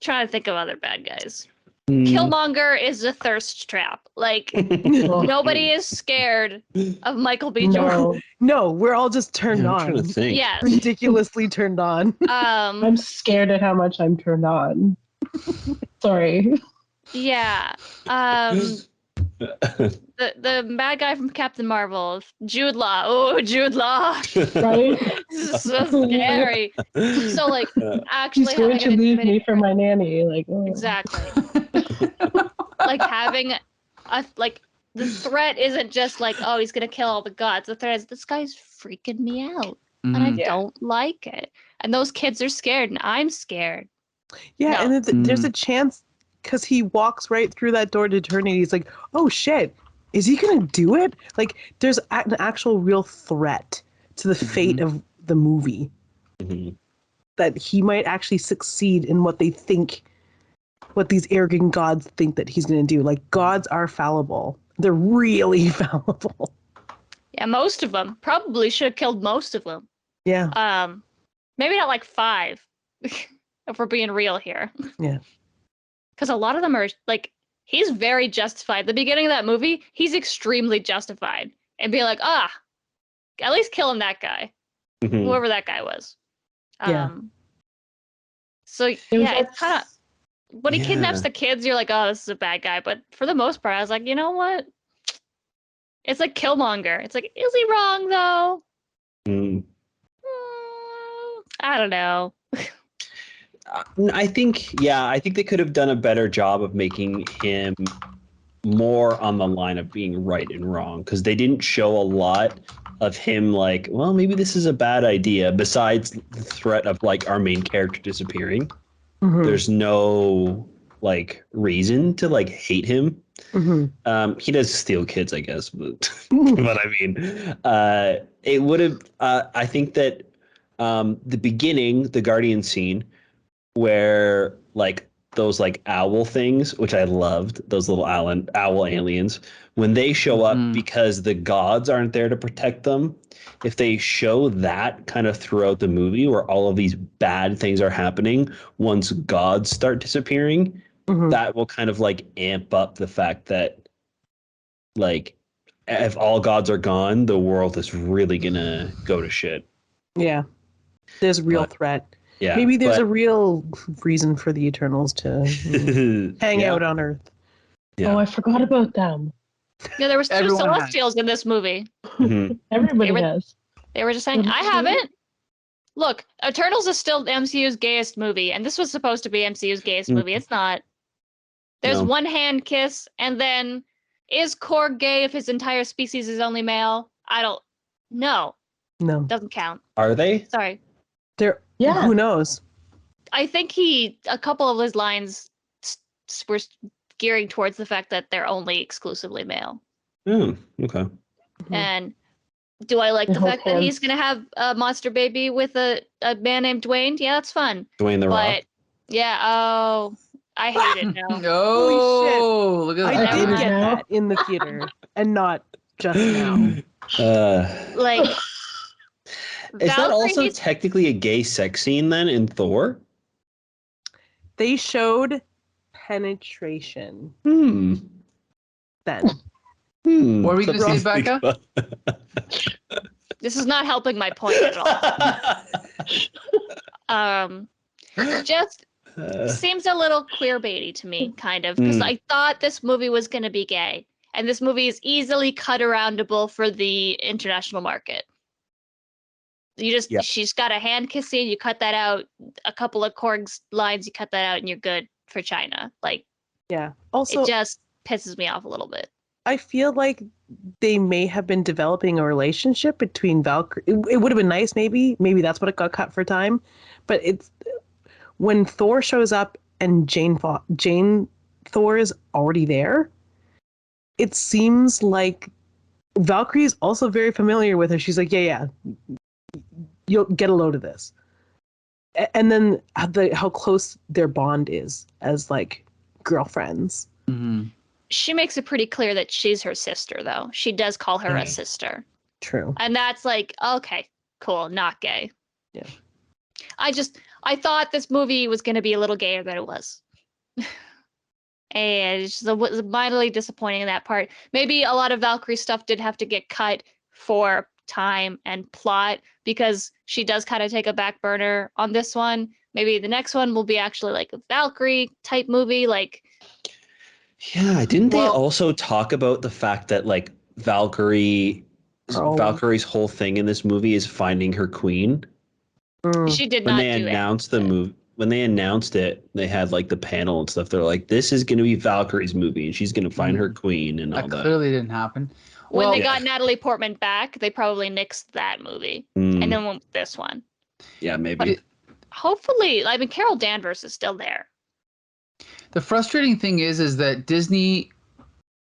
to think of other bad guys. Killmonger is a thirst trap. Like nobody is scared of Michael B. Jordan. No, we're all just turned I'm on. trying to think. Yes. Ridiculously turned on. I'm scared at how much I'm turned on. Sorry. Yeah. The bad guy from Captain Marvel, Jude Law. Oh, Jude Law. Right? This is so scary. So like actually He's going to leave me for my nanny. Like exactly. Like having the threat isn't just like, oh, he's gonna kill all the gods. The threat is this guy's freaking me out. And I don't like it. And those kids are scared and I'm scared. Yeah, and there's a chance because he walks right through that door to eternity. He's like, oh shit, is he gonna do it? Like there's an actual real threat to the fate of the movie. That he might actually succeed in what these arrogant gods think that he's going to do. Like, gods are fallible. They're really fallible. Yeah, most of them. Probably should have killed most of them. Yeah. Maybe not like 5, if we're being real here. Yeah. Because a lot of them are, like, he's very justified. At the beginning of that movie, he's extremely justified. And be like, at least kill him, that guy. Whoever that guy was. So, yeah, it's kind of... When he kidnaps the kids, you're like, oh, this is a bad guy. But for the most part, I was like, you know what? It's like Killmonger. It's like, is he wrong, though? I don't know. I think they could have done a better job of making him more on the line of being right and wrong, because they didn't show a lot of him like, well, maybe this is a bad idea, besides the threat of like our main character disappearing. Mhm. There's no like reason to like hate him. Mhm. He does steal kids, I guess, but but I mean, it would have. I think that the beginning, the Guardian scene, where like those like owl things, which I loved, those little owl aliens, when they show up Mhm. because the gods aren't there to protect them. If they show that kind of throughout the movie, where all of these bad things are happening once gods start disappearing, Mhm. that will kind of like amp up the fact that like if all gods are gone, the world is really gonna go to shit. Yeah. There's a real But, threat. yeah, Maybe there's a but real reason for the Eternals to hang yeah, out on Earth. yeah. Oh, I forgot about them. Yeah, there was two Everyone has. Celestials in this movie. Mhm. Everybody They were- has. They were just saying, I haven't. Look, Eternals is still MCU's gayest movie, and this was supposed to be MCU's gayest Mm. movie. It's not. There's No. one hand kiss, and then is Korg gay if his entire species is only male? I don't. No, No. doesn't count. Are they? Sorry. There. Yeah. Who knows? I think a couple of his lines were gearing towards the fact that they're only exclusively male. Oh, okay. Mhm. And do I like The the whole fact that he's hands. going to have a monster baby with a man named Dwayne? Yeah, that's fun. Dwayne the Rock. But yeah, oh, I hate it now. Oh, look at I that. did Never get know. that in the theater, and not just now. Like, Is that also Valkyrie's- technically a gay sex scene then in Thor? They showed penetration Hmm. then. Hmm. What were you gonna say, Something to Becca? think about. this is not helping my point at all. Just seems a little queerbaity to me, kind of, because Mm. I thought this movie was going to be gay, and this movie is easily cut aroundable for the international market. Yeah. She's got a hand kiss scene, you cut that out. A couple of Korg's lines, you cut that out, and you're good for China. Like, Yeah. Also, it just pisses me off a little bit. I feel like they may have been developing a relationship between Valkyrie. It would have been nice, maybe. Maybe that's what it got cut for time. But it's when Thor shows up and Jane Thor is already there. It seems like Valkyrie is also very familiar with her. She's like, yeah, you'll get a load of this. And then how close their bond is as like girlfriends. Mhm. She makes it pretty clear that she's her sister, though. She does call her a Mhm. sister. True. And that's like, okay, cool, not gay. Yeah. I thought this movie was going to be a little gayer than it was. And it was mildly disappointing in that part. Maybe a lot of Valkyrie stuff did have to get cut for time and plot, because she does kind of take a back burner on this one. Maybe the next one will be actually like a Valkyrie type movie. Like, Yeah, didn't they Well- also talk about the fact that like Valkyrie's whole thing in this movie is finding her queen? Mm. she did When not they do announced it. the movie, when they announced it, they had like the panel and stuff. They're like, "This is going to be Valkyrie's movie, and she's going to find her queen and all That that." clearly didn't happen. When Well, they Yeah. got Natalie Portman back, they probably nixed that movie Mm, and then went with this one. yeah, maybe. Hopefully, I mean, Carol Danvers is still there. the frustrating thing is that Disney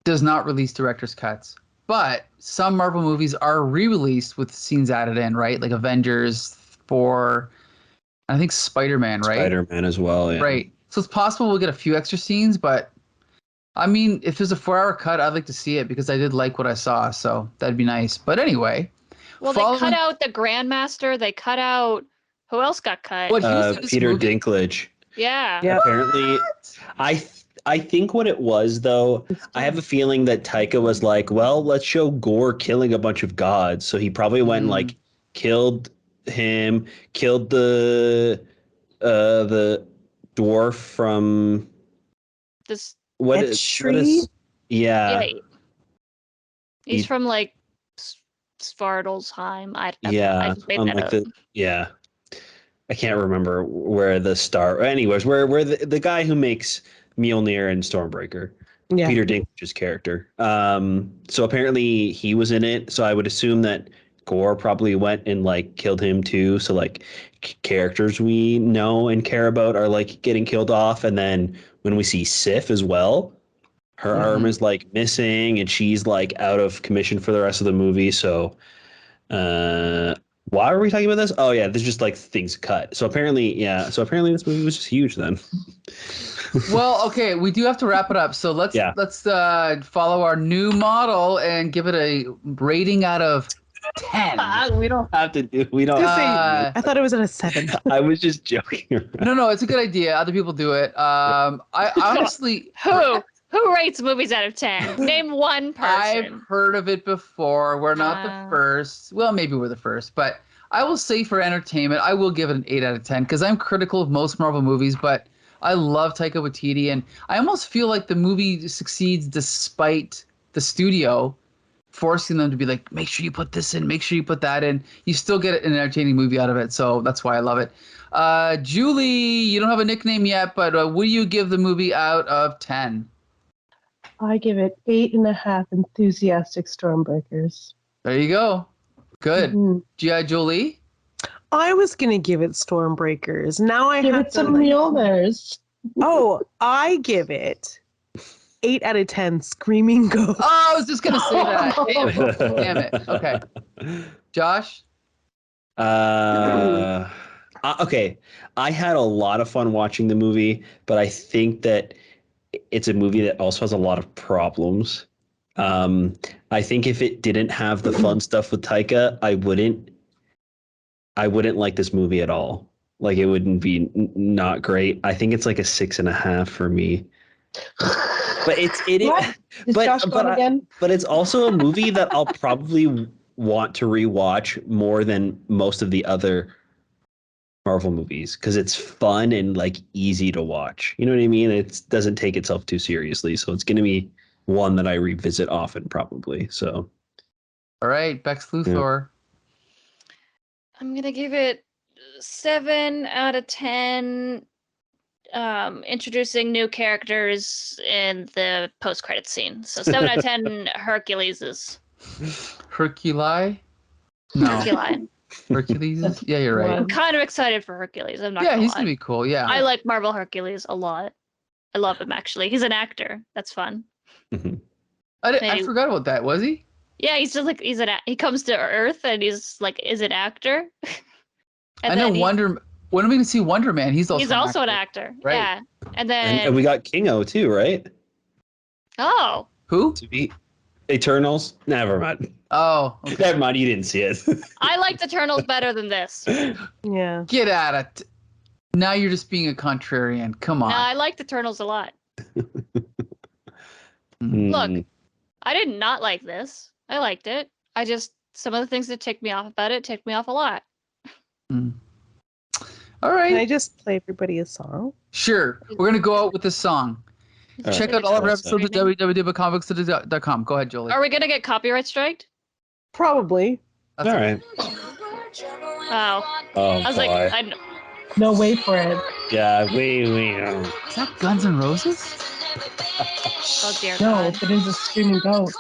does not release director's cuts, but some Marvel movies are re-released with scenes added in, right? Like Avengers, Thor, I think Spider-Man, right? Spider-Man as well. Yeah. Right. So it's possible we'll get a few extra scenes, but I mean, if there's a 4-hour cut, I'd like to see it because I did like what I saw, so that'd be nice. But anyway, Well, they following- cut out the Grandmaster. They cut out. Who else got cut? What? He was in this Peter movie? Dinklage. Yeah. Yeah. Apparently, I think what it was though, I have a feeling that Taika was like, well, let's show Gore killing a bunch of gods, so he probably went and like killed him, killed the dwarf from This. what Etri? is yeah. Yeah. He's He- from like Svartalfheim. I Yeah, just made on that like up. yeah. I can't remember where the star. Anyways, where the guy who makes Mjolnir and Stormbreaker. Yeah. Peter Dinklage's character. So apparently he was in it. So I would assume that Gore probably went and like killed him too. So like characters we know and care about are like getting killed off. And then when we see Sif as well, her arm is like missing and she's like out of commission for the rest of the movie. So why are we talking about this? Oh yeah, there's just like things cut. So apparently this movie was just huge then. Well, okay, we do have to wrap it up. So let's follow our new model and give it a rating out of 10. We don't have to do. We don't. I thought it was at a 7. I was just joking around. No, it's a good idea. Other people do it. I honestly, Who rates movies out of 10? Name one person. I've heard of it before. We're not the first. Well, maybe we're the first, but I will say for entertainment, I will give it an 8 out of 10 because I'm critical of most Marvel movies, but I love Taika Waititi, and I almost feel like the movie succeeds despite the studio forcing them to be like, make sure you put this in, make sure you put that in. You still get an entertaining movie out of it, so that's why I love it. Julie, you don't have a nickname yet, but what do you give the movie out of 10? I give it 8.5 enthusiastic Stormbreakers. There you go. Good. Mm-hmm. G.I. Jolie? I was gonna give it Stormbreakers. Now I Give have it some Mjolnirs. Oh, I give it 8 out of 10 Screaming Ghost. Oh, I was just going to say that. Damn it. Okay. Josh? Okay. I had a lot of fun watching the movie, but I think that it's a movie that also has a lot of problems. I think if it didn't have the fun stuff with Taika, I wouldn't like this movie at all. Like it wouldn't be not great. I think it's like a 6.5 for me. But but it's also a movie that I'll probably want to rewatch more than most of the other Marvel movies because it's fun and like easy to watch. You know what I mean? It doesn't take itself too seriously, so it's going to be one that I revisit often, probably. So, all right, Bex Luthor. Yeah. I'm gonna give it 7 out of 10. Introducing new characters in the post-credit scene. So 7 out of 10 Herculeses. Herculi? No. Herculi. Hercules? Yeah, you're right. I'm kind of excited for Hercules. I'm not. Yeah, gonna he's lie. gonna be cool. Yeah. I like Marvel Hercules a lot. I love him actually. He's an actor. That's fun. Mm-hmm. I forgot about that. Was he? Yeah, he's just like he comes to Earth and he's like is an actor. I know Wonder. When are we gonna see Wonder Man? He's also an actor. Right. Yeah, and then and we got Kingo too, right? Oh. Who? To be Eternals. Never mind. Oh, okay. Never mind. You didn't see it. I liked Eternals better than this. Yeah. Get at it. Now you're just being a contrarian. Come on. No, I liked Eternals a lot. Look, I did not like this. I liked it. I just some of the things that ticked me off about it ticked me off a lot. All right. Can I just play everybody a song? Sure. We're going to go out with this song. Check out all of our episodes at www.comicbookssyndicate.com. Go ahead, Jolie. Are we going to get copyright striked? Probably. All right. Oh. Oh, I was boy. like, No, wait for it. Yeah, Is that Guns N' Roses? oh dear No, God. if it is a screaming ghost.